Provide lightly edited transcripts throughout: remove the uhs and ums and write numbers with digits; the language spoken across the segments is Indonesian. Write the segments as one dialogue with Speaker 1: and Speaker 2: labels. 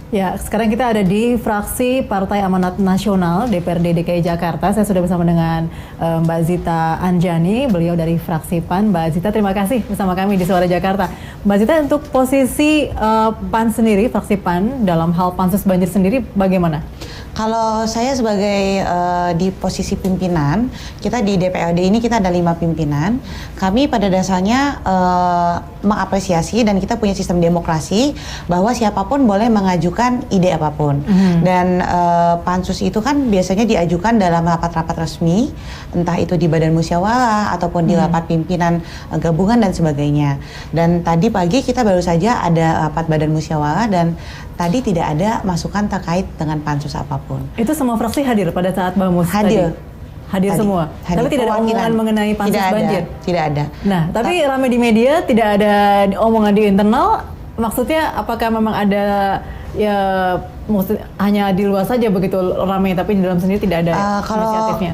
Speaker 1: Ya, sekarang kita ada di fraksi Partai Amanat Nasional DPRD DKI Jakarta. Saya sudah bersama dengan Mbak Zita Anjani, beliau dari fraksi PAN. Mbak Zita, terima kasih bersama kami di Suara Jakarta. Mbak Zita, untuk posisi PAN sendiri, fraksi PAN dalam hal pansus banjir sendiri bagaimana?
Speaker 2: Kalau saya sebagai di posisi pimpinan, kita di DPRD ini kita ada 5 pimpinan. Kami pada dasarnya mengapresiasi dan kita punya sistem demokrasi bahwa siapapun boleh mengajukan ide apapun. Dan pansus itu kan biasanya diajukan dalam rapat-rapat resmi, entah itu di badan musyawarah ataupun di rapat pimpinan gabungan dan sebagainya. Dan tadi pagi kita baru saja ada rapat badan musyawarah dan tadi tidak ada masukan terkait dengan pansus apapun.
Speaker 1: Itu semua fraksi hadir pada saat Bamus
Speaker 2: hadir.
Speaker 1: tadi? Hadir semua?
Speaker 2: Hadir.
Speaker 1: Tapi tidak ada omongan mengenai pansus banjir?
Speaker 2: Tidak ada.
Speaker 1: Nah, tapi ramai di media, tidak ada omongan di internal. Maksudnya apakah memang ada, ya maksud hanya di luar saja begitu ramai, tapi di dalam sendiri tidak ada inisiatifnya?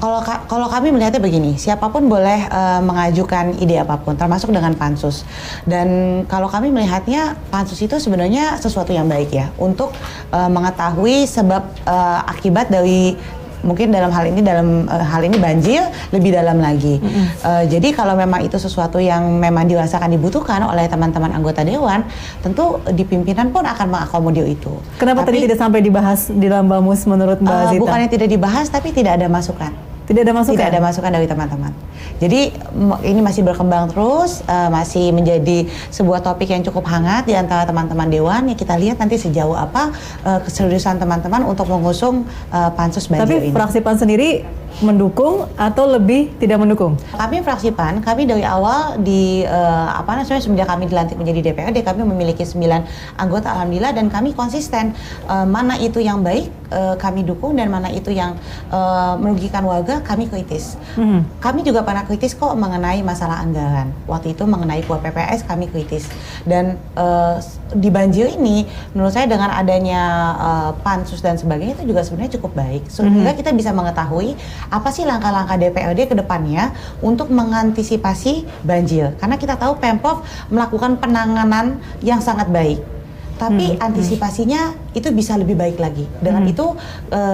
Speaker 2: Kalau kami melihatnya begini, siapapun boleh mengajukan ide apapun, termasuk dengan pansus. Dan kalau kami melihatnya pansus itu sebenarnya sesuatu yang baik ya, untuk mengetahui sebab akibat dari mungkin dalam hal ini banjir lebih dalam lagi. Jadi kalau memang itu sesuatu yang memang dirasakan dibutuhkan oleh teman-teman anggota dewan, tentu di pimpinan pun akan mengakomodir itu.
Speaker 1: Kenapa tadi tidak sampai dibahas di dalam Bamus menurut Mbak Zita?
Speaker 2: Bukannya tidak dibahas, tapi tidak ada masukan.
Speaker 1: Tidak ada masukan? Tidak
Speaker 2: ada masukan dari teman-teman. Jadi ini masih berkembang terus, masih menjadi sebuah topik yang cukup hangat di antara teman-teman dewan. Ya kita lihat nanti sejauh apa keseriusan teman-teman untuk mengusung pansus banjir ini.
Speaker 1: Tapi fraksi PAN sendiri mendukung atau lebih tidak mendukung?
Speaker 2: Kami fraksi PAN, kami dari awal semenjak kami dilantik menjadi DPRD, kami memiliki 9 anggota alhamdulillah, dan kami konsisten mana itu yang baik kami dukung dan mana itu yang merugikan warga kami kritis. Kami juga pernah kritis kok mengenai masalah anggaran. Waktu itu mengenai kuap PPS kami kritis. Dan di banjir ini menurut saya dengan adanya pansus dan sebagainya itu juga sebenarnya cukup baik. Sehingga kita bisa mengetahui apa sih langkah-langkah DPRD ke depannya untuk mengantisipasi banjir. Karena kita tahu Pemprov melakukan penanganan yang sangat baik. Tapi antisipasinya itu bisa lebih baik lagi. Dengan itu,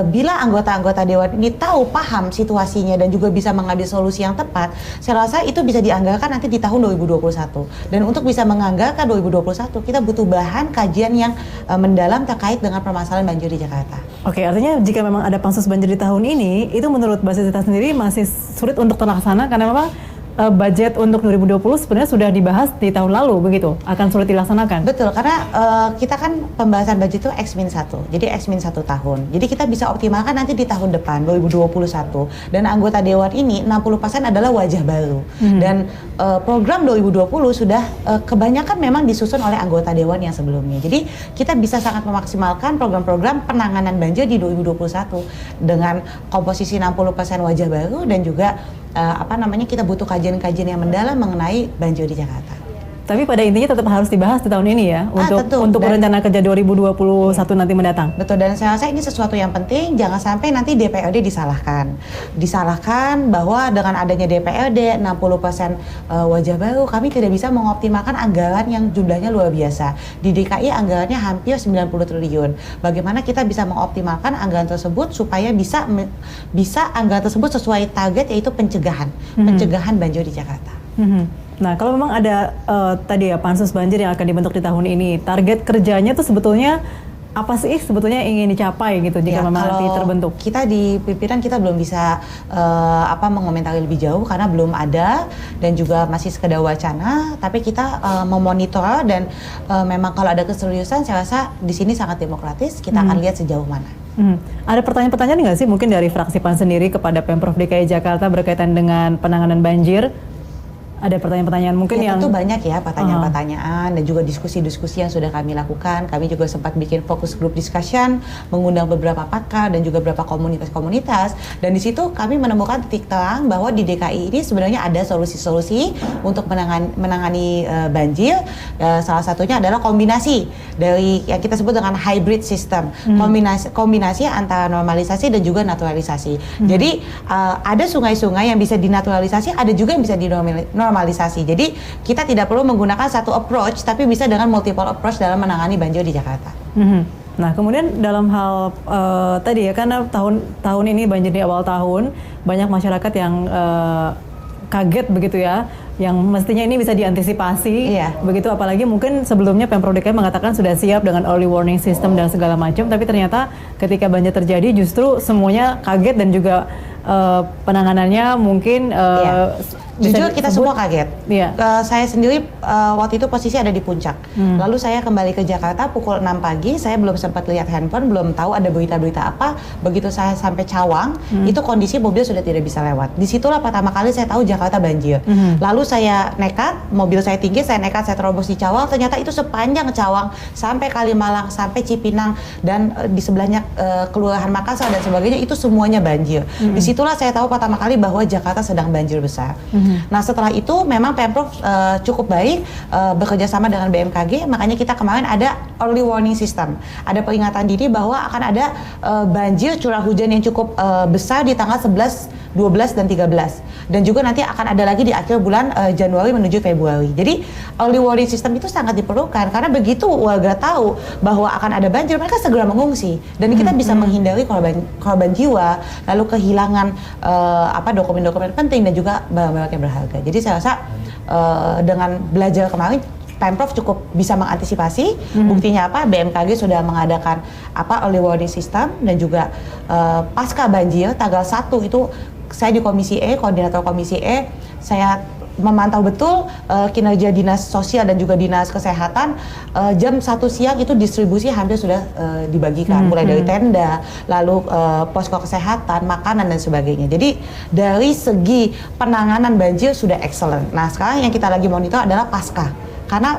Speaker 2: bila anggota-anggota dewan ini tahu, paham situasinya dan juga bisa mengambil solusi yang tepat, saya rasa itu bisa dianggarkan nanti di tahun 2021. Dan untuk bisa menganggarkan 2021, kita butuh bahan kajian yang mendalam terkait dengan permasalahan banjir di Jakarta.
Speaker 1: Oke, artinya jika memang ada pansus banjir di tahun ini, itu menurut Mbak Zita sendiri masih sulit untuk terlaksana karena memang budget untuk 2020 sebenarnya sudah dibahas di tahun lalu, begitu? Akan sulit dilaksanakan?
Speaker 2: Betul, karena kita kan pembahasan budget itu X-1, jadi X-1 tahun. Jadi kita bisa optimalkan nanti di tahun depan, 2021. Dan anggota dewan ini 60% adalah wajah baru. Dan program 2020 sudah kebanyakan memang disusun oleh anggota dewan yang sebelumnya. Jadi kita bisa sangat memaksimalkan program-program penanganan banjir di 2021 dengan komposisi 60% wajah baru dan juga kita butuh kajian-kajian yang mendalam mengenai banjir di Jakarta.
Speaker 1: Tapi pada intinya tetap harus dibahas di tahun ini ya, untuk rencana kerja 2021 nanti mendatang.
Speaker 2: Betul, dan saya rasa ini sesuatu yang penting, jangan sampai nanti DPRD disalahkan. Disalahkan bahwa dengan adanya DPRD 60% wajah baru, kami tidak bisa mengoptimalkan anggaran yang jumlahnya luar biasa. Di DKI anggarannya hampir 90 triliun. Bagaimana kita bisa mengoptimalkan anggaran tersebut supaya bisa anggaran tersebut sesuai target, yaitu pencegahan banjir di Jakarta.
Speaker 1: Nah, kalau memang ada tadi ya pansus banjir yang akan dibentuk di tahun ini, target kerjanya tuh sebetulnya apa sih sebetulnya ingin dicapai gitu jika memang nanti terbentuk?
Speaker 2: Kita di pimpinan kita belum bisa mengomentari lebih jauh karena belum ada dan juga masih sekedar wacana, tapi kita memonitor dan memang kalau ada keseriusan saya rasa di sini sangat demokratis, kita akan lihat sejauh mana.
Speaker 1: Ada pertanyaan-pertanyaan nggak sih mungkin dari fraksi PAN sendiri kepada Pemprov DKI Jakarta berkaitan dengan penanganan banjir? Ada pertanyaan-pertanyaan mungkin yang...
Speaker 2: Tentu banyak ya pertanyaan-pertanyaan dan juga diskusi-diskusi yang sudah kami lakukan. Kami juga sempat bikin fokus group discussion, mengundang beberapa pakar dan juga beberapa komunitas-komunitas. Dan di situ kami menemukan titik terang bahwa di DKI ini sebenarnya ada solusi-solusi untuk menangani banjir. Salah satunya adalah kombinasi dari yang kita sebut dengan hybrid system. Kombinasi antara normalisasi dan juga naturalisasi. Jadi ada sungai-sungai yang bisa dinaturalisasi, ada juga yang bisa dinormalisasi. Jadi kita tidak perlu menggunakan satu approach, tapi bisa dengan multiple approach dalam menangani banjir di Jakarta.
Speaker 1: Nah, kemudian dalam hal tadi ya, karena tahun ini banjir di awal tahun, banyak masyarakat yang kaget begitu ya, yang mestinya ini bisa diantisipasi.
Speaker 2: Iya.
Speaker 1: Begitu, apalagi mungkin sebelumnya Pemprov DKI mengatakan sudah siap dengan early warning system dan segala macam, tapi ternyata ketika banjir terjadi justru semuanya kaget dan juga penanganannya mungkin
Speaker 2: jujur kita semua kaget.
Speaker 1: Iya.
Speaker 2: Saya sendiri waktu itu posisi ada di puncak. Lalu saya kembali ke Jakarta pukul 6 pagi, saya belum sempat lihat handphone, belum tahu ada berita-berita apa. Begitu saya sampai Cawang, itu kondisi mobil sudah tidak bisa lewat. Disitulah pertama kali saya tahu Jakarta banjir. Lalu saya nekat, mobil saya tinggi, saya terobos di Cawang. Ternyata itu sepanjang Cawang sampai Kalimalang, sampai Cipinang, dan di sebelahnya Kelurahan Makassar dan sebagainya, itu semuanya banjir. Disitulah saya tahu pertama kali bahwa Jakarta sedang banjir besar. Nah, setelah itu memang Pemprov cukup baik bekerja sama dengan BMKG, makanya kita kemarin ada early warning system. Ada peringatan dini bahwa akan ada banjir curah hujan yang cukup besar di tanggal 11, 12, dan 13. Dan juga nanti akan ada lagi di akhir bulan Januari menuju Februari. Jadi early warning system itu sangat diperlukan, karena begitu warga tahu bahwa akan ada banjir, mereka segera mengungsi. Dan kita bisa menghindari korban jiwa, lalu kehilangan dokumen-dokumen penting dan juga barang-barang yang berharga. Jadi saya rasa dengan belajar kemarin, Pemprov cukup bisa mengantisipasi. Buktinya apa? BMKG sudah mengadakan early warning system, dan juga pasca banjir tanggal 1 itu saya di Komisi E, koordinator Komisi E, saya memantau betul kinerja dinas sosial dan juga dinas kesehatan. Jam 1 siang itu distribusi hampir sudah dibagikan, mulai dari tenda, lalu posko kesehatan, makanan dan sebagainya. Jadi dari segi penanganan banjir sudah excellent. Nah, sekarang yang kita lagi monitor adalah pasca, karena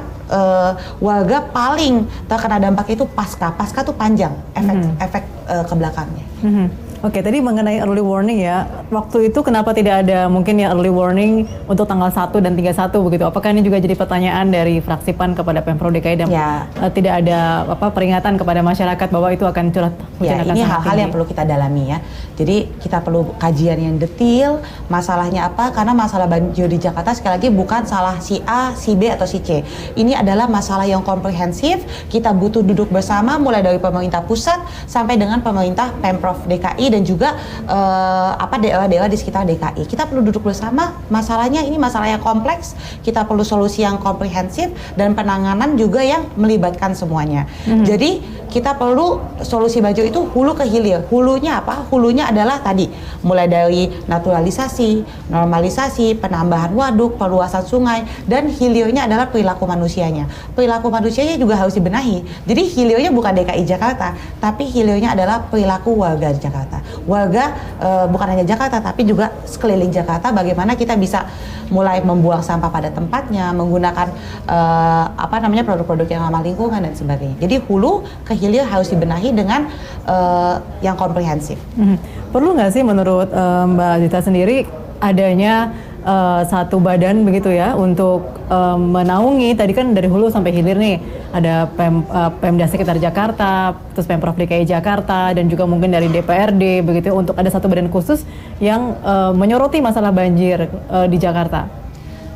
Speaker 2: warga paling terkena dampak itu pasca tuh panjang efek ke belakangnya.
Speaker 1: Oke, tadi mengenai early warning ya, waktu itu kenapa tidak ada mungkin ya early warning untuk tanggal 1 dan 31 begitu? Apakah ini juga jadi pertanyaan dari fraksi PAN kepada Pemprov DKI dan tidak ada peringatan kepada masyarakat bahwa itu akan curah hujan akan
Speaker 2: ini
Speaker 1: sangat
Speaker 2: hal-hal
Speaker 1: tinggi?
Speaker 2: yang perlu kita dalami ya. Jadi kita perlu kajian yang detail, masalahnya apa, karena masalah banjir di Jakarta sekali lagi bukan salah si A, si B, atau si C. Ini adalah masalah yang komprehensif, kita butuh duduk bersama mulai dari pemerintah pusat sampai dengan pemerintah Pemprov DKI dan juga daerah-daerah di sekitar DKI. Kita perlu duduk bersama, masalahnya ini masalah yang kompleks, kita perlu solusi yang komprehensif dan penanganan juga yang melibatkan semuanya. Jadi kita perlu solusi banjir itu hulu ke hilir. Hulunya apa? Hulunya adalah tadi mulai dari naturalisasi, normalisasi, penambahan waduk, perluasan sungai, dan hilirnya adalah perilaku manusianya. Perilaku manusianya juga harus dibenahi. Jadi hilirnya bukan DKI Jakarta, tapi hilirnya adalah perilaku warga di Jakarta. Warga bukan hanya Jakarta tapi juga sekeliling Jakarta, bagaimana kita bisa mulai membuang sampah pada tempatnya, menggunakan produk-produk yang ramah lingkungan dan sebagainya. Jadi hulu ke hilir harus dibenahi dengan yang komprehensif.
Speaker 1: Perlu nggak sih menurut Mbak Zita sendiri adanya satu badan begitu ya untuk menaungi, tadi kan dari hulu sampai hilir nih ada Pemda sekitar Jakarta, terus Pemprov DKI Jakarta, dan juga mungkin dari DPRD begitu, untuk ada satu badan khusus yang menyoroti masalah banjir di Jakarta?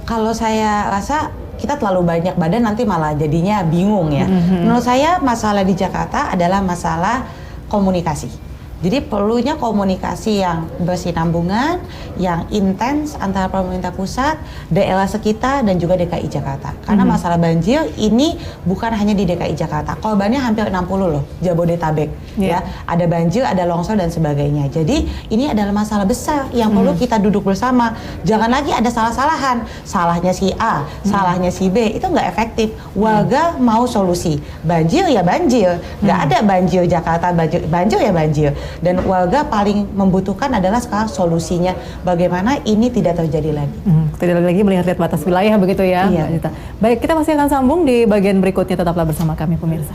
Speaker 2: Kalau saya rasa kita terlalu banyak badan, nanti malah jadinya bingung ya. Menurut saya masalah di Jakarta adalah masalah komunikasi. Jadi perlunya komunikasi yang bersinambungan, yang intens antara pemerintah pusat, daerah sekitar, dan juga DKI Jakarta. Karena masalah banjir ini bukan hanya di DKI Jakarta, korbannya hampir 60 loh, Jabodetabek. Ya, ada banjir, ada longsor dan sebagainya. Jadi ini adalah masalah besar yang perlu kita duduk bersama. Jangan lagi ada salah-salahan, salahnya si A, salahnya si B, itu nggak efektif. Warga mau solusi, banjir ya banjir, nggak ada banjir Jakarta, banjir ya banjir. Dan warga paling membutuhkan adalah sekarang solusinya bagaimana ini tidak terjadi lagi.
Speaker 1: Tidak lagi melihat-lihat batas wilayah begitu ya,
Speaker 2: Iya.
Speaker 1: Mbak Zita. Baik, kita masih akan sambung di bagian berikutnya, tetaplah bersama kami pemirsa.